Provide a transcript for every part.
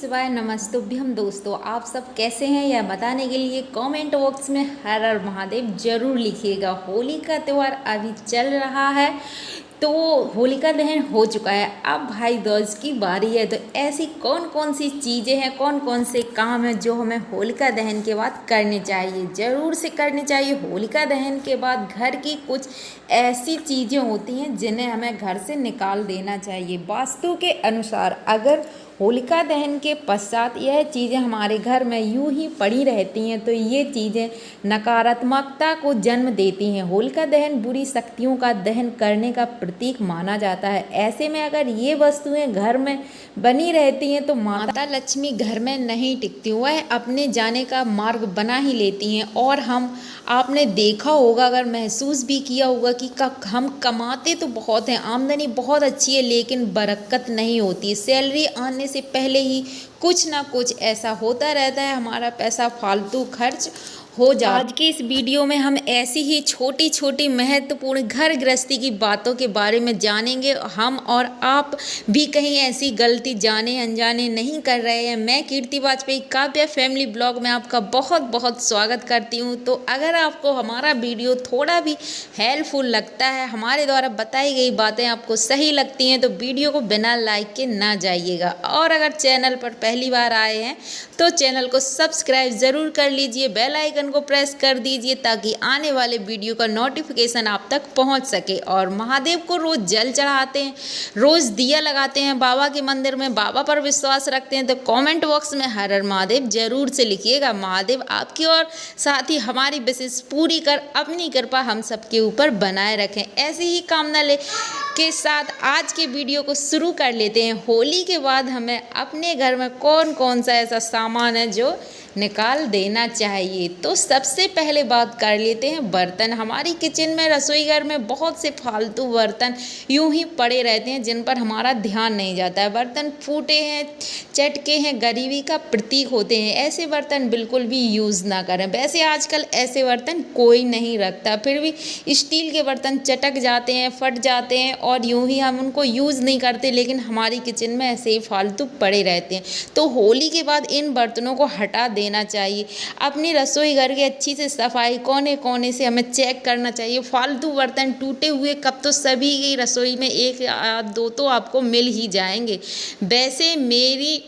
शिवाय नमस्तुभ्यम दोस्तों, आप सब कैसे हैं यह बताने के लिए कमेंट बॉक्स में हर हर महादेव जरूर लिखिएगा। होली का त्यौहार अभी चल रहा है तो होलिका दहन हो चुका है, अब भाई दूज की बारी है। तो ऐसी कौन कौन सी चीज़ें हैं, कौन कौन से काम हैं जो हमें होलिका दहन के बाद करने चाहिए, ज़रूर से करनी चाहिए। होलिका दहन के बाद घर की कुछ ऐसी चीज़ें होती हैं जिन्हें हमें घर से निकाल देना चाहिए। वास्तु के अनुसार अगर होलिका दहन के पश्चात यह चीज़ें हमारे घर में यूं ही पड़ी रहती हैं तो ये चीज़ें नकारात्मकता को जन्म देती हैं। होलिका दहन बुरी शक्तियों का दहन करने का प्रतीक माना जाता है। ऐसे में अगर ये वस्तुएं घर में बनी रहती हैं तो माता लक्ष्मी घर में नहीं टिकती, वह अपने जाने का मार्ग बना ही लेती हैं। और आपने देखा होगा, अगर महसूस भी किया होगा कि हम कमाते तो बहुत हैं, आमदनी बहुत अच्छी है, लेकिन बरकत नहीं होती। सैलरी आने से पहले ही कुछ ना कुछ ऐसा होता रहता है, हमारा पैसा फालतू खर्च हो जाता है। आज की इस वीडियो में हम ऐसी ही छोटी छोटी महत्वपूर्ण घर गृहस्थी की बातों के बारे में जानेंगे। हम और आप भी कहीं ऐसी गलती जाने अनजाने नहीं कर रहे हैं। मैं कीर्ति वाजपेयी काव्या फैमिली ब्लॉग में आपका बहुत बहुत स्वागत करती हूं। तो अगर आपको हमारा वीडियो थोड़ा भी हेल्पफुल लगता है, हमारे द्वारा बताई गई बातें आपको सही लगती हैं, तो वीडियो को बिना लाइक के ना जाइएगा। और अगर चैनल पर पहली बार आए हैं तो चैनल को सब्सक्राइब ज़रूर कर लीजिए, बेल आइकन को प्रेस कर दीजिए ताकि आने वाले वीडियो का नोटिफिकेशन आप तक पहुंच सके। और महादेव को रोज़ जल चढ़ाते हैं, रोज़ दिया लगाते हैं बाबा के मंदिर में, बाबा पर विश्वास रखते हैं, तो कमेंट बॉक्स में हर हर महादेव जरूर से लिखिएगा। महादेव आपकी और साथ ही हमारी विशेष पूरी कर अपनी कृपा हम सबके ऊपर बनाए रखें। ऐसी ही कामना के साथ आज के वीडियो को शुरू कर लेते हैं। होली के बाद हमें अपने घर में कौन कौन सा ऐसा सामान है जो निकाल देना चाहिए, तो सबसे पहले बात कर लेते हैं बर्तन। हमारी किचन में, रसोई घर में बहुत से फालतू बर्तन यूं ही पड़े रहते हैं जिन पर हमारा ध्यान नहीं जाता है। बर्तन फूटे हैं, चटके हैं, गरीबी का प्रतीक होते हैं, ऐसे बर्तन बिल्कुल भी यूज़ ना करें। वैसे आजकल ऐसे बर्तन कोई नहीं रखता, फिर भी स्टील के बर्तन चटक जाते हैं, फट जाते हैं और यूं ही हम उनको यूज़ नहीं करते, लेकिन हमारी किचन में ऐसे ही फालतू पड़े रहते हैं। तो होली के बाद इन बर्तनों को हटा देना चाहिए। अपनी रसोई घर की अच्छी से सफाई कोने कोने से हमें चेक करना चाहिए। फालतू बर्तन, टूटे हुए कप तो सभी की रसोई में एक या दो तो आपको मिल ही जाएंगे। वैसे मेरी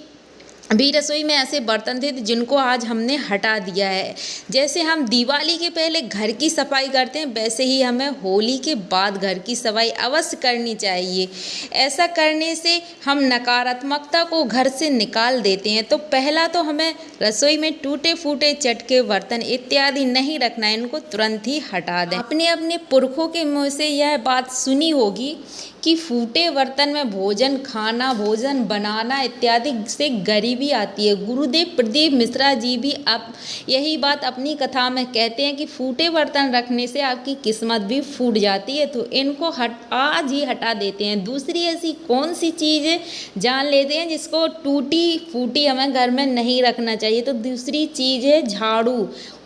भी रसोई में ऐसे बर्तन थे जिनको आज हमने हटा दिया है। जैसे हम दिवाली के पहले घर की सफाई करते हैं, वैसे ही हमें होली के बाद घर की सफाई अवश्य करनी चाहिए। ऐसा करने से हम नकारात्मकता को घर से निकाल देते हैं। तो पहला तो हमें रसोई में टूटे फूटे चटके बर्तन इत्यादि नहीं रखना है, इनको तुरंत ही हटा दें। अपने अपने पुरखों के मुँह से यह बात सुनी होगी कि फूटे बर्तन में भोजन खाना, भोजन बनाना इत्यादि से गरीबी आती है। गुरुदेव प्रदीप मिश्रा जी भी अब यही बात अपनी कथा में कहते हैं कि फूटे बर्तन रखने से आपकी किस्मत भी फूट जाती है। तो इनको आज ही हटा देते हैं। दूसरी ऐसी कौन सी चीज़ है जान लेते हैं जिसको टूटी फूटी हमें घर में नहीं रखना चाहिए। तो दूसरी चीज़ है झाड़ू।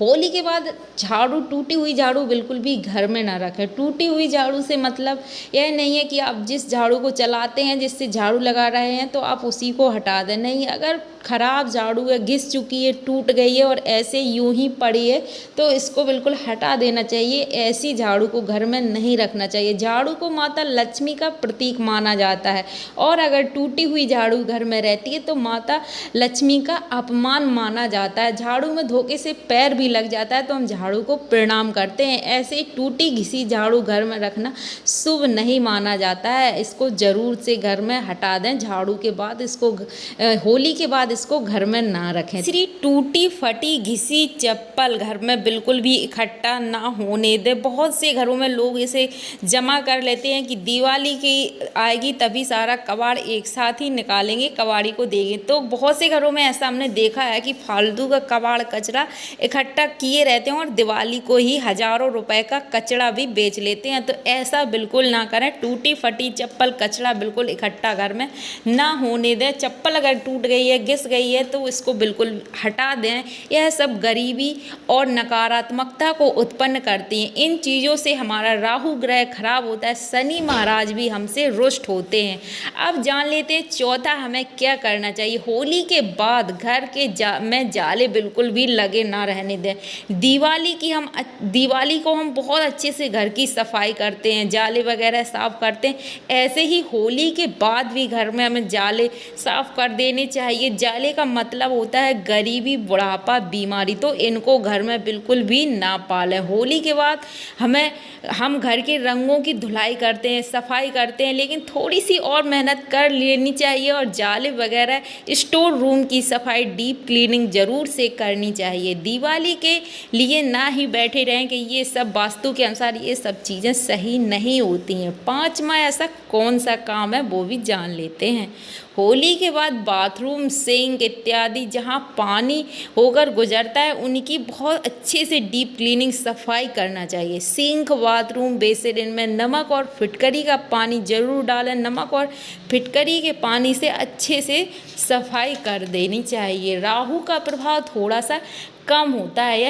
होली के बाद झाड़ू, टूटी हुई झाड़ू बिल्कुल भी घर में ना रखें। टूटी हुई झाड़ू से मतलब यह नहीं है कि आप जिस झाड़ू को चलाते हैं, जिससे झाड़ू लगा रहे हैं, तो आप उसी को हटा दें। नहीं, अगर ख़राब झाड़ू है, घिस चुकी है, टूट गई है और ऐसे यूं ही पड़ी है, तो इसको बिल्कुल हटा देना चाहिए। ऐसी झाड़ू को घर में नहीं रखना चाहिए। झाड़ू को माता लक्ष्मी का प्रतीक माना जाता है और अगर टूटी हुई झाड़ू घर में रहती है तो माता लक्ष्मी का अपमान माना जाता है। झाड़ू में धोखे से पैर भी लग जाता है तो हम झाड़ू को प्रणाम करते हैं। ऐसे टूटी घिसी झाड़ू घर में रखना शुभ नहीं माना जाता है। इसको ज़रूर से घर में हटा दें। झाड़ू के बाद इसको होली के बाद इसको घर में ना रखें। तीसरी, टूटी फटी घिसी चप्पल घर में बिल्कुल भी इकट्ठा ना होने दें। बहुत से घरों में लोग इसे जमा कर लेते हैं कि दिवाली की आएगी तभी सारा कबाड़ एक साथ ही निकालेंगे, कबाड़ी को देंगे। तो बहुत से घरों में ऐसा हमने देखा है कि फालतू का कबाड़ कचरा इकट्ठा किए रहते हैं और दिवाली को ही हज़ारों रुपए का कचरा भी बेच लेते हैं। तो ऐसा बिल्कुल ना करें। टूटी फटी चप्पल कचरा बिल्कुल इकट्ठा घर में ना होने दें। चप्पल अगर टूट गई है, घिस गई है तो इसको बिल्कुल हटा दें। यह सब गरीबी और नकारात्मकता को उत्पन्न करती हैं। इन चीज़ों से हमारा राहु ग्रह खराब होता है, शनि महाराज भी हमसे रुष्ट होते हैं। अब जान लेते हैं चौथा हमें क्या करना चाहिए। होली के बाद घर के में जाले बिल्कुल भी लगे ना रहने दें। दिवाली को हम बहुत अच्छे से घर की सफाई करते हैं, जाले वगैरह साफ करते हैं। ऐसे ही होली के बाद भी घर में हमें जाले साफ कर देने चाहिए। जाले का मतलब होता है गरीबी, बुढ़ापा, बीमारी, तो इनको घर में बिल्कुल भी ना पालें। होली के बाद हम घर के रंगों की धुलाई करते हैं, सफाई करते हैं, लेकिन थोड़ी सी और मेहनत कर लेनी चाहिए और जाले वगैरह स्टोर रूम की सफाई, डीप क्लीनिंग ज़रूर से करनी चाहिए। दिवाली के लिए ना ही बैठे रहें कि ये सब वास्तु के अनुसार ये सब चीज़ें सही नहीं होती हैं। पाँचवा ऐसा कौन सा काम है वो भी जान लेते हैं। होली के बाद बाथरूम, सिंक इत्यादि जहाँ पानी होकर गुजरता है उनकी बहुत अच्छे से डीप क्लीनिंग सफाई करना चाहिए। सिंक, बाथरूम, बेसिन में नमक और फिटकरी का पानी ज़रूर डालें। नमक और फिटकरी के पानी से अच्छे से सफाई कर देनी चाहिए। राहु का प्रभाव थोड़ा सा कम होता है।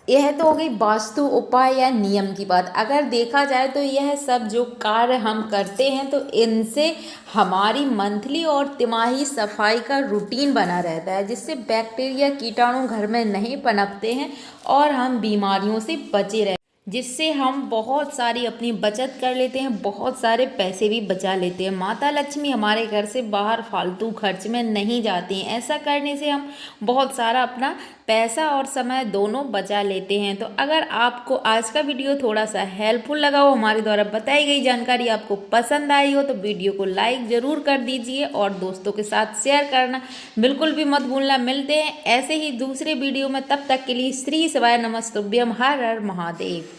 यह तो हो गई वास्तु उपाय या नियम की बात। अगर देखा जाए तो यह सब जो कार्य हम करते हैं तो इनसे हमारी मंथली और तिमाही सफाई का रूटीन बना रहता है, जिससे बैक्टीरिया, कीटाणु घर में नहीं पनपते हैं और हम बीमारियों से बचे रहते हैं, जिससे हम बहुत सारी अपनी बचत कर लेते हैं, बहुत सारे पैसे भी बचा लेते हैं। माता लक्ष्मी हमारे घर से बाहर फालतू खर्च में नहीं जाती हैं। ऐसा करने से हम बहुत सारा अपना पैसा और समय दोनों बचा लेते हैं। तो अगर आपको आज का वीडियो थोड़ा सा हेल्पफुल लगा हो, हमारे द्वारा बताई गई जानकारी आपको पसंद आई हो, तो वीडियो को लाइक ज़रूर कर दीजिए और दोस्तों के साथ शेयर करना बिल्कुल भी मत भूलना। मिलते हैं ऐसे ही दूसरे वीडियो में, तब तक के लिए श्री शिवाय नमस्तुभ्यम। हर हर महादेव।